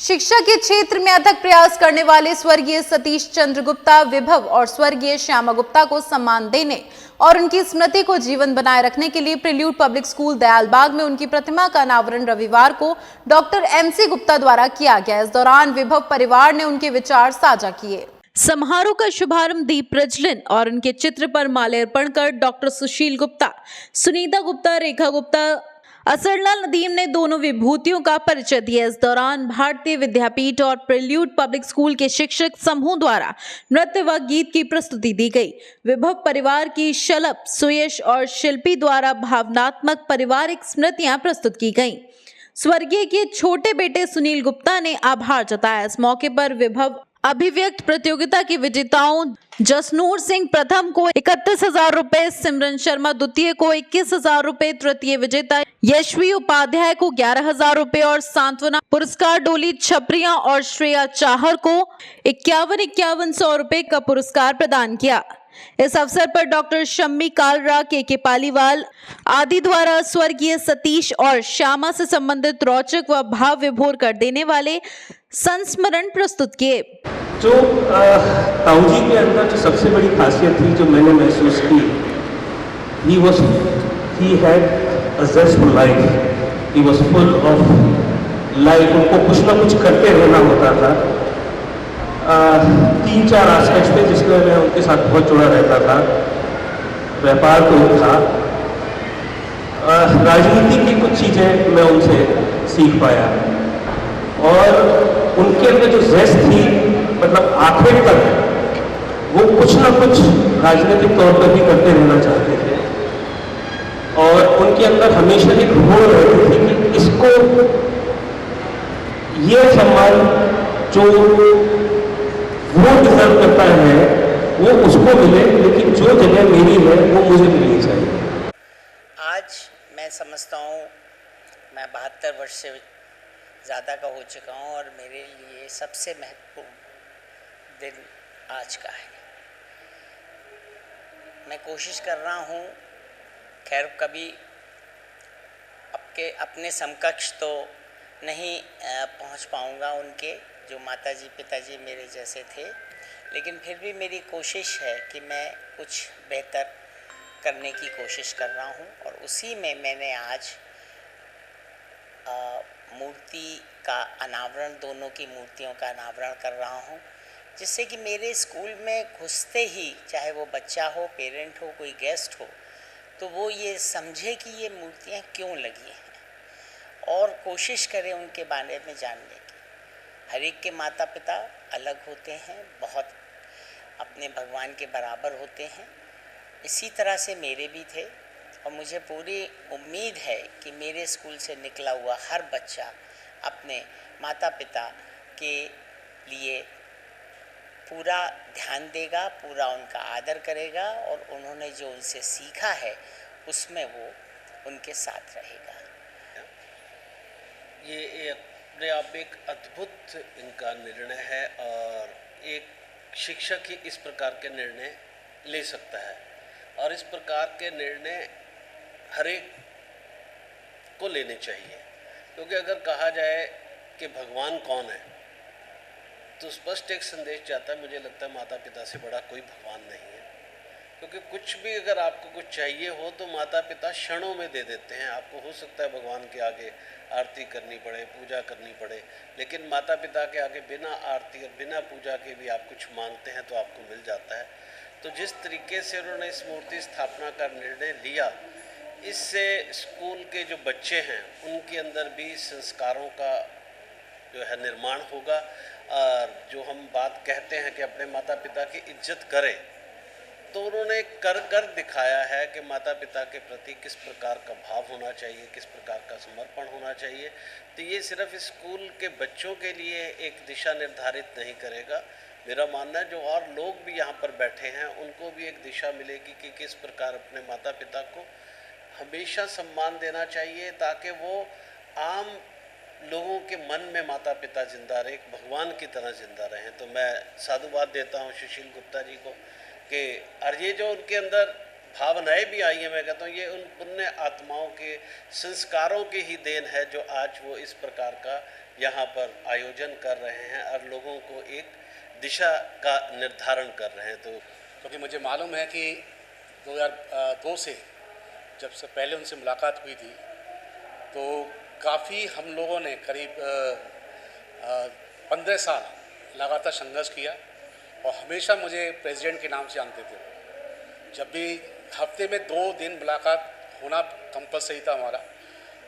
शिक्षा के क्षेत्र में अथक प्रयास करने वाले स्वर्गीय सतीश चंद्र गुप्ता विभव और स्वर्गीय श्यामा गुप्ता को सम्मान देने और उनकी स्मृति को जीवन बनाए रखने के लिए प्रिल्यूड पब्लिक स्कूल दयालबाग में उनकी प्रतिमा का अनावरण रविवार को डॉक्टर एमसी गुप्ता द्वारा किया गया। इस दौरान विभव परिवार ने उनके विचार साझा किए। समारोह का शुभारंभ दीप प्रज्वलन और उनके चित्र पर माल्यार्पण कर डॉक्टर सुशील गुप्ता, सुनीता गुप्ता, रेखा गुप्ता, असरलाल नदीम ने दोनों विभूतियों का परिचय दिया। इस दौरान भारतीय विद्यापीठ और प्रिल्यूड पब्लिक स्कूल के शिक्षक समूह द्वारा नृत्य व गीत की प्रस्तुति दी गई। विभव परिवार की शलभ, सुयश और शिल्पी द्वारा भावनात्मक पारिवारिक स्मृतियां प्रस्तुत की गईं। स्वर्गीय के छोटे बेटे सुनील गुप्ता ने आभार जताया। इस मौके पर विभव अभिव्यक्त प्रतियोगिता की विजेताओं जसनूर सिंह प्रथम को 31,000 रुपए, सिमरन शर्मा द्वितीय को 21,000 रुपए, तृतीय विजेता यशवी उपाध्याय को 11,000 रुपए और सांत्वना पुरस्कार डोली छपरिया और श्रेया चाहर को 51,100 रुपए का पुरस्कार प्रदान किया। इस अवसर पर डॉक्टर शम्मी कालरा, के पालीवाल आदि द्वारा स्वर्गीय सतीश और श्यामा से संबंधित रोचक व भाव विभोर कर देने वाले संस्मरण प्रस्तुत किए। जो ताऊ जी के अंदर जो सबसे बड़ी खासियत थी जो मैंने महसूस की, he had a zest for life, he was full of life। उनको कुछ ना कुछ करते रहना होता था। 3-4 एस्पेक्ट्स पे जिसमें मैं उनके साथ बहुत जुड़ा रहता था। व्यापार तो था, राजनीति की कुछ चीज़ें मैं उनसे सीख पाया और उनके अंदर जो जेस्ट थी, मतलब आखिर तक वो कुछ ना कुछ राजनीतिक तौर पर भी करते रहना चाहते थे और उनके अंदर हमेशा एक होड़ रहती थी कि इसको ये सम्मान जो वो डिजर्व करता है वो उसको मिले, लेकिन जो जगह मेरी है वो मुझे मिलनी चाहिए। आज मैं समझता हूँ मैं 72 वर्ष से ज़्यादा का हो चुका हूँ और मेरे लिए सबसे महत्वपूर्ण दिन आज का है। मैं कोशिश कर रहा हूँ, खैर कभी अपने समकक्ष तो नहीं पहुँच पाऊँगा उनके, जो माताजी पिताजी मेरे जैसे थे, लेकिन फिर भी मेरी कोशिश है कि मैं कुछ बेहतर करने की कोशिश कर रहा हूँ और उसी में मैंने आज मूर्ति का अनावरण, दोनों की मूर्तियों का अनावरण कर रहा हूँ, जिससे कि मेरे स्कूल में घुसते ही, चाहे वो बच्चा हो, पेरेंट हो, कोई गेस्ट हो, तो वो ये समझे कि ये मूर्तियाँ क्यों लगी हैं और कोशिश करें उनके बारे में जानने की। हर एक के माता पिता अलग होते हैं, बहुत अपने भगवान के बराबर होते हैं, इसी तरह से मेरे भी थे और मुझे पूरी उम्मीद है कि मेरे स्कूल से निकला हुआ हर बच्चा अपने माता पिता के लिए पूरा ध्यान देगा, पूरा उनका आदर करेगा और उन्होंने जो उनसे सीखा है उसमें वो उनके साथ रहेगा। ये अपने आप एक अद्भुत इनका निर्णय है और एक शिक्षक ही इस प्रकार के निर्णय ले सकता है और इस प्रकार के निर्णय हर एक को लेने चाहिए, क्योंकि अगर कहा जाए कि भगवान कौन है तो स्पष्ट एक संदेश जाता है, मुझे लगता है माता पिता से बड़ा कोई भगवान नहीं है। क्योंकि कुछ भी अगर आपको कुछ चाहिए हो तो माता पिता क्षणों में दे देते हैं। आपको हो सकता है भगवान के आगे आरती करनी पड़े, पूजा करनी पड़े, लेकिन माता पिता के आगे बिना आरती और बिना पूजा के भी आप कुछ मांगते हैं तो आपको मिल जाता है। तो जिस तरीके से उन्होंने इस मूर्ति स्थापना का निर्णय लिया, इससे स्कूल के जो बच्चे हैं उनके अंदर भी संस्कारों का जो है निर्माण होगा और जो हम बात कहते हैं कि अपने माता पिता की इज्जत करें, तो उन्होंने कर दिखाया है कि माता पिता के प्रति किस प्रकार का भाव होना चाहिए, किस प्रकार का समर्पण होना चाहिए। तो ये सिर्फ स्कूल के बच्चों के लिए एक दिशा निर्धारित नहीं करेगा, मेरा मानना है जो और लोग भी यहाँ पर बैठे हैं उनको भी एक दिशा मिलेगी कि किस प्रकार अपने माता पिता को हमेशा सम्मान देना चाहिए, ताकि वो आम लोगों के मन में माता पिता जिंदा रहे, एक भगवान की तरह जिंदा रहें। तो मैं साधुवाद देता हूँ सुशील गुप्ता जी को कि और ये जो उनके अंदर भावनाएं भी आई हैं, मैं कहता हूँ ये उन पुण्य आत्माओं के संस्कारों की ही देन है जो आज वो इस प्रकार का यहाँ पर आयोजन कर रहे हैं और लोगों को एक दिशा का निर्धारण कर रहे हैं। तो क्योंकि मुझे मालूम है कि 2002 से जब से पहले उनसे मुलाकात हुई थी तो काफ़ी हम लोगों ने करीब 15 साल लगातार संघर्ष किया और हमेशा मुझे प्रेसिडेंट के नाम से जानते थे। जब भी हफ्ते में 2 दिन मुलाकात होना कंपलसरी था हमारा,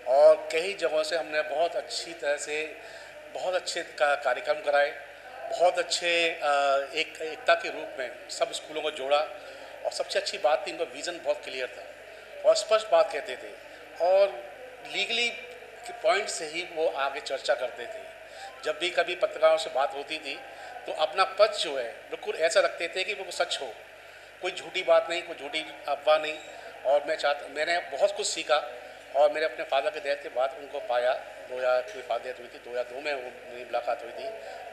और कई जगहों से हमने बहुत अच्छी तरह से बहुत अच्छे कार्यक्रम कराए, बहुत अच्छे एकता के रूप में सब स्कूलों को जोड़ा। और सबसे अच्छी बात थी, इनका विज़न बहुत क्लियर था और स्पष्ट बात कहते थे और लीगली के पॉइंट से ही वो आगे चर्चा करते थे। जब भी कभी पत्रकारों से बात होती थी तो अपना पक्ष जो है बिल्कुल ऐसा रखते थे कि वो सच हो, कोई झूठी बात नहीं, कोई झूठी अफवाह नहीं। और मैंने बहुत कुछ सीखा और मेरे अपने फादर के डेथ के बाद उनको पाया। 2000 में फादर डेथ हुई थी, 2002 में वो मेरी मुलाकात हुई थी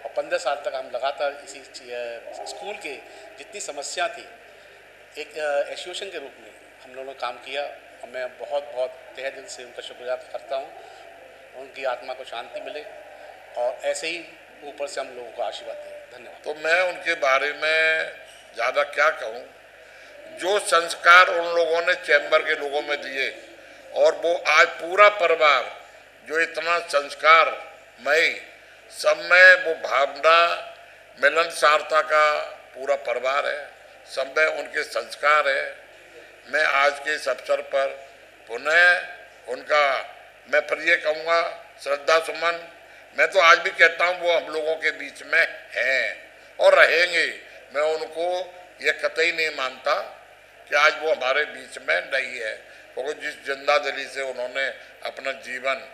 और 15 साल तक हम लगातार इसी स्कूल के जितनी समस्या थी एक एसोसिएशन के रूप में हम लोगों ने काम किया। और मैं बहुत बहुत तहे दिल से उनका शुक्रिया करता हूँ। उनकी आत्मा को शांति मिले और ऐसे ही ऊपर से हम लोगों को आशीर्वाद दें। धन्यवाद। तो मैं उनके बारे में ज़्यादा क्या कहूँ, जो संस्कार उन लोगों ने चैम्बर के लोगों में दिए और वो आज पूरा परिवार जो इतना संस्कारमय सब में वो भावना मिलनसारता का पूरा परिवार है, सब में उनके संस्कार है। मैं आज के इस अवसर पर पुनः उनका मैं फिर ये कहूँगा श्रद्धा सुमन, मैं तो आज भी कहता हूँ वो हम लोगों के बीच में हैं और रहेंगे। मैं उनको ये कतई नहीं मानता कि आज वो हमारे बीच में नहीं है, क्योंकि जिस जिंदादिली से उन्होंने अपना जीवन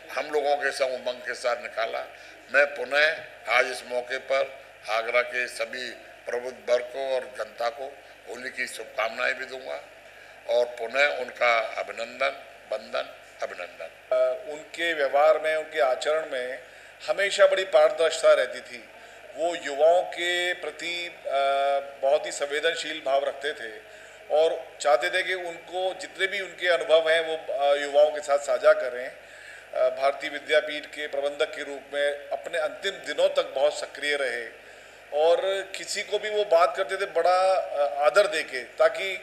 हम लोगों के संग उमंग के साथ निकाला। मैं पुनः आज इस मौके पर आगरा के सभी प्रबुद्ध वर्ग को और जनता को होली की शुभकामनाएं भी दूंगा और पुनः उनका अभिनंदन, वंदन, अभिनंदन। उनके व्यवहार में, उनके आचरण में हमेशा बड़ी पारदर्शिता रहती थी। वो युवाओं के प्रति बहुत ही संवेदनशील भाव रखते थे और चाहते थे कि उनको जितने भी उनके अनुभव हैं वो युवाओं के साथ साझा करें। भारतीय विद्यापीठ के प्रबंधक के रूप में अपने अंतिम दिनों तक बहुत सक्रिय रहे और किसी को भी वो बात करते थे बड़ा आदर देके, ताकि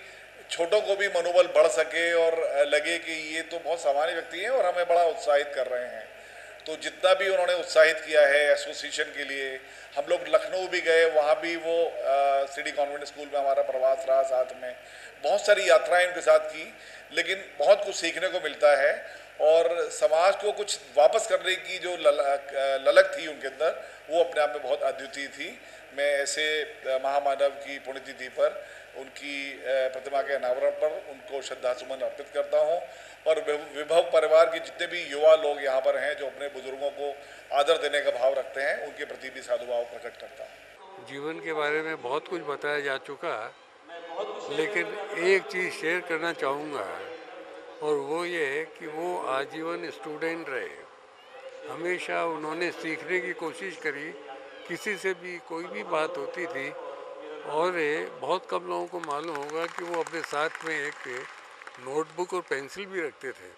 छोटों को भी मनोबल बढ़ सके और लगे कि ये तो बहुत सामान्य व्यक्ति हैं और हमें बड़ा उत्साहित कर रहे हैं। तो जितना भी उन्होंने उत्साहित किया है एसोसिएशन के लिए, हम लोग लखनऊ भी गए, वहाँ भी वो सिटी कॉन्वेंट स्कूल में हमारा प्रवास रहा, साथ में बहुत सारी यात्राएं उनके साथ की, लेकिन बहुत कुछ सीखने को मिलता है और समाज को कुछ वापस करने की जो ललक थी उनके अंदर, वो अपने आप में बहुत अद्वितीय थी। मैं ऐसे महामानव की पुण्यतिथि पर उनकी प्रतिमा के अनावरण पर उनको श्रद्धासुमन अर्पित करता हूं और विभव परिवार के जितने भी युवा लोग यहाँ पर हैं जो अपने बुजुर्गों को आदर देने का भाव रखते हैं, उनके प्रति भी साधुभाव प्रकट करता हूँ। जीवन के बारे में बहुत कुछ बताया जा चुका, लेकिन एक चीज़ शेयर करना चाहूँगा और वो ये है कि वो आजीवन स्टूडेंट रहे। हमेशा उन्होंने सीखने की कोशिश करी, किसी से भी कोई भी बात होती थी और बहुत कम लोगों को मालूम होगा कि वो अपने साथ में एक नोटबुक और पेंसिल भी रखते थे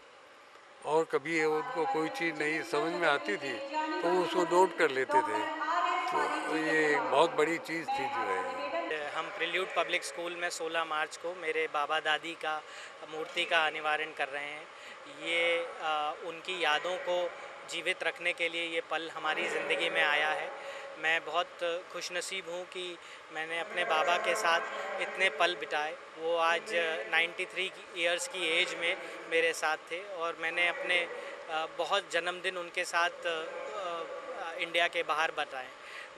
और कभी उनको कोई चीज़ नहीं समझ में आती थी तो वो उसको नोट कर लेते थे। तो ये बहुत बड़ी चीज़ थी जो है। हम प्रिल्यूड पब्लिक स्कूल में 16 मार्च को मेरे बाबा दादी का मूर्ति का अनिवार्य कर रहे हैं। ये उनकी यादों को जीवित रखने के लिए ये पल हमारी ज़िंदगी में आया है। मैं बहुत खुशनसीब हूँ कि मैंने अपने बाबा के साथ इतने पल बिताए। वो आज 93 ईयर्स की एज में मेरे साथ थे और मैंने अपने बहुत जन्मदिन उनके साथ इंडिया के बाहर बिताए।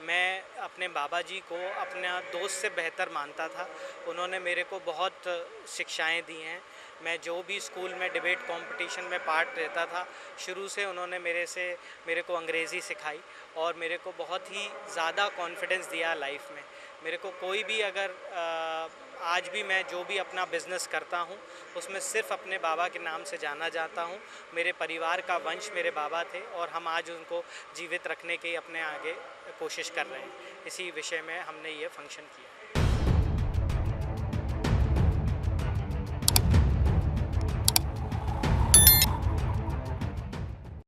मैं अपने बाबा जी को अपना दोस्त से बेहतर मानता था। उन्होंने मेरे को बहुत शिक्षाएं दी हैं। मैं जो भी स्कूल में डिबेट कंपटीशन में पार्ट लेता था, शुरू से उन्होंने मेरे को अंग्रेज़ी सिखाई और मेरे को बहुत ही ज़्यादा कॉन्फिडेंस दिया लाइफ में। मेरे को कोई भी अगर आज भी मैं जो भी अपना बिज़नेस करता हूँ उसमें सिर्फ अपने बाबा के नाम से जाना जाता हूँ। मेरे परिवार का वंश मेरे बाबा थे और हम आज उनको जीवित रखने की अपने आगे कोशिश कर रहे हैं। इसी विषय में हमने ये फंक्शन किया।